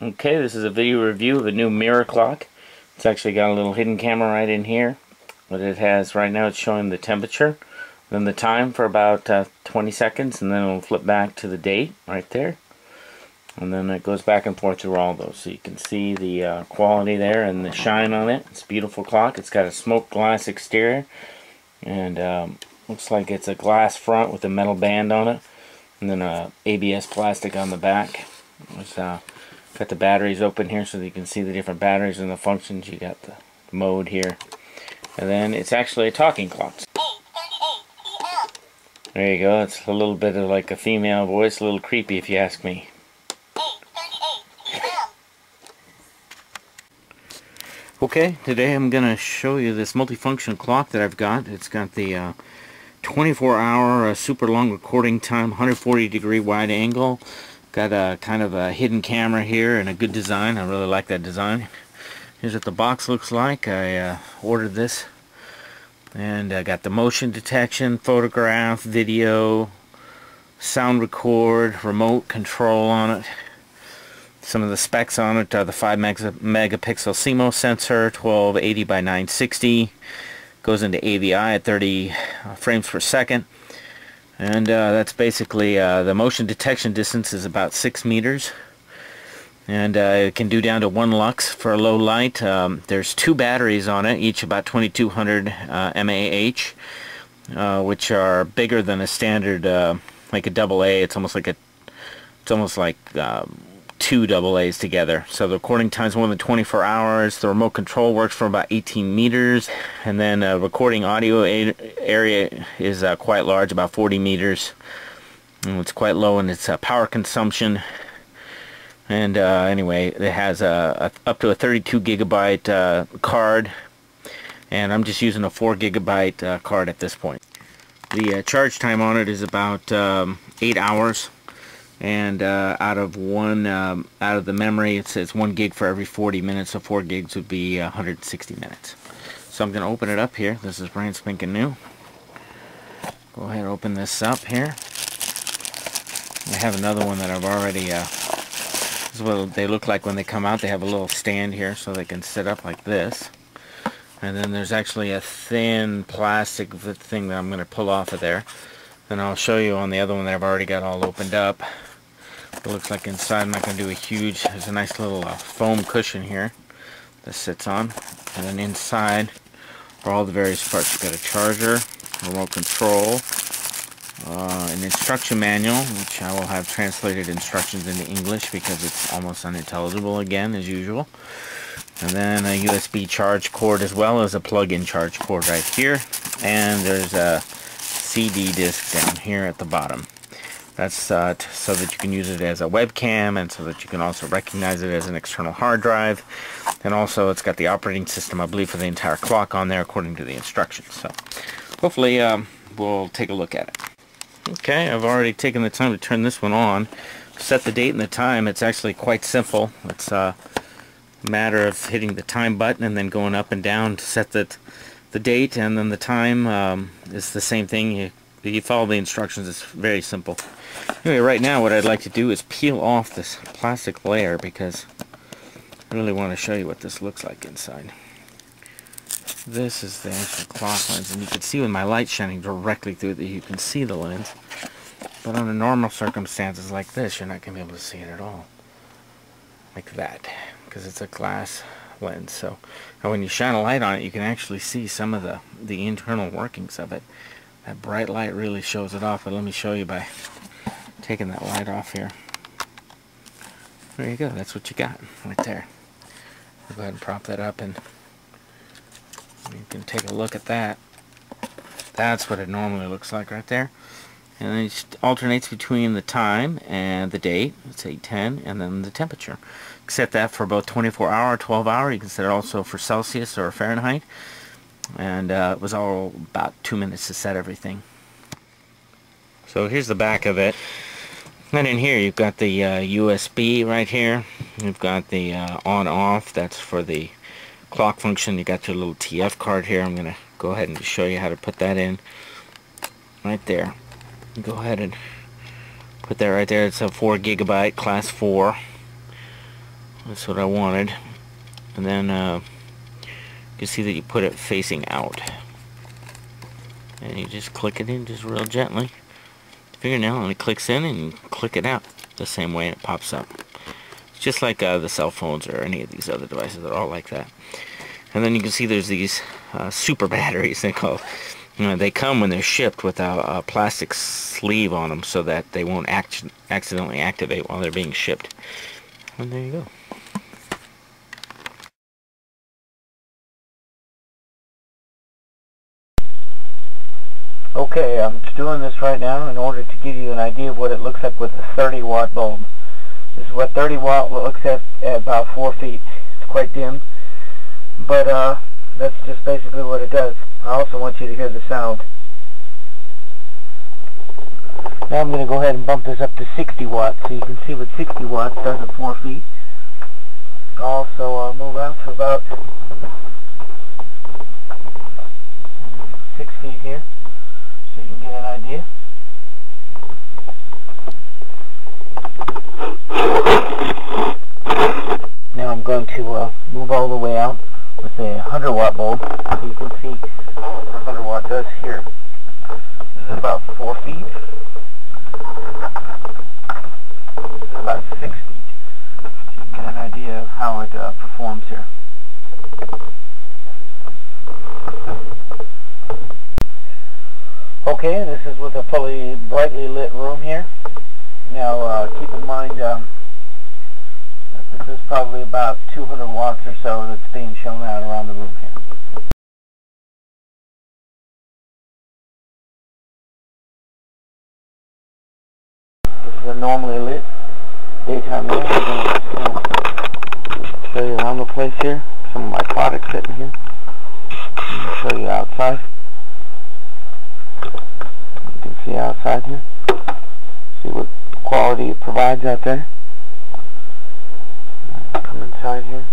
Okay, this is a video review of a new mirror clock. It's actually got a little hidden camera right in here. What it has right now, it's showing the temperature, then the time for about 20 seconds, and then it'll flip back to the date right there. And then it goes back and forth through all those. So you can see the quality there and the shine on it. It's a beautiful clock. It's got a smoked glass exterior. And looks like it's a glass front with a metal band on it. And then a ABS plastic on the back. It's got the batteries open here so that you can see the different batteries and the functions. You got the mode here. And then it's actually a talking clock. There you go. It's a little bit of like a female voice. A little creepy if you ask me. Okay, today I'm going to show you this multifunction clock that I've got. It's got the 24-hour super long recording time, 140 degree wide angle. Got a kind of a hidden camera here and a good design. I really like that design. Here's what the box looks like. I ordered this, and I got the motion detection, photograph, video, sound record, remote control on it. Some of the specs on it are the 5 megapixel CMOS sensor, 1280 by 960, goes into AVI at 30 frames per second, and that's basically the motion detection distance is about 6 meters, and it can do down to 1 lux for a low light. There's 2 batteries on it, each about 2200 mAh, which are bigger than a standard like a AA. It's almost like 2 AA's together. So the recording time is more than 24 hours. The remote control works for about 18 meters, and then recording audio area is quite large, about 40 meters. And it's quite low in its power consumption. And anyway, it has up to a 32 gigabyte card, and I'm just using a 4 gigabyte card at this point. The charge time on it is about 8 hours. And out of the memory, it says 1 gig for every 40 minutes, so 4 gigs would be 160 minutes. So I'm going to open it up here. This is brand spanking new. Go ahead and open this up here. I have another one that I've already, this is what they look like when they come out. They have a little stand here so they can sit up like this. And then there's actually a thin plastic thing that I'm going to pull off of there. Then I'll show you on the other one that I've already got all opened up. It looks like inside I'm not going to do a huge, there's a nice little foam cushion here that sits on. And then inside are all the various parts. You've got a charger, remote control, an instruction manual, which I will have translated instructions into English because it's almost unintelligible again, as usual. And then a USB charge cord as well as a plug-in charge cord right here. And there's a CD disc down here at the bottom. That's so that you can use it as a webcam, and so that you can also recognize it as an external hard drive. And also it's got the operating system, I believe, for the entire clock on there according to the instructions. So hopefully we'll take a look at it. Okay, I've already taken the time to turn this one on. Set the date and the time. It's actually quite simple. It's a matter of hitting the time button and then going up and down to set the date, and then the time is the same thing. You follow the instructions. It's very simple. Anyway, right now what I'd like to do is peel off this plastic layer because I really want to show you what this looks like inside. This is the actual clock lens, and you can see with my light shining directly through that you can see the lens. But under normal circumstances like this, you're not going to be able to see it at all. Like that, because it's a glass lens. So when you shine a light on it, you can actually see some of the internal workings of it. That bright light really shows it off, but let me show you by taking that light off here. There you go, that's what you got right there. I'll go ahead and prop that up, and you can take a look at that. That's what it normally looks like right there. And then it alternates between the time and the date. It's 8:10, and then the temperature. Set that for both 24-hour, 12-hour. You can set it also for Celsius or Fahrenheit. And it was all about 2 minutes to set everything. So here's the back of it. And in here you've got the USB right here. You've got the on-off. That's for the clock function. You got your little TF card here. I'm going to go ahead and show you how to put that in right there. Go ahead and put that right there. It's a 4 gigabyte class 4. That's what I wanted. And then you can see that you put it facing out. And you just click it in just real gently. Fingernail, and it clicks in, and you click it out the same way, and it pops up. It's just like the cell phones or any of these other devices. They're all like that. And then you can see there's these super batteries, they call. They come when they're shipped with a plastic sleeve on them so that they won't accidentally activate while they're being shipped. And there you go. Okay, I'm doing this right now in order to give you an idea of what it looks like with a 30-watt bulb. This is what 30-watt looks at about 4 feet. It's quite dim, but that's just basically what it does. I also want you to hear the sound. Now I'm going to go ahead and bump this up to 60 watts so you can see what 60 watts does at 4 feet. Also move out to about 6 feet here so you can get an idea. Now I'm going to move all the way out with a 100-watt bulb so you can see what a 100-watt does here. This is about 4 feet. This is about 6 feet. So you can get an idea of how it performs here. Okay, this is with a fully brightly lit room here. Now keep in mind this is probably about 200 watts or so that's being shown out around the room here. This is a normally lit daytime lamp. I'm going to show you around the place here. Some of my products sitting here. I'm going to show you outside. You can see outside here. See what quality it provides out there. Come inside here.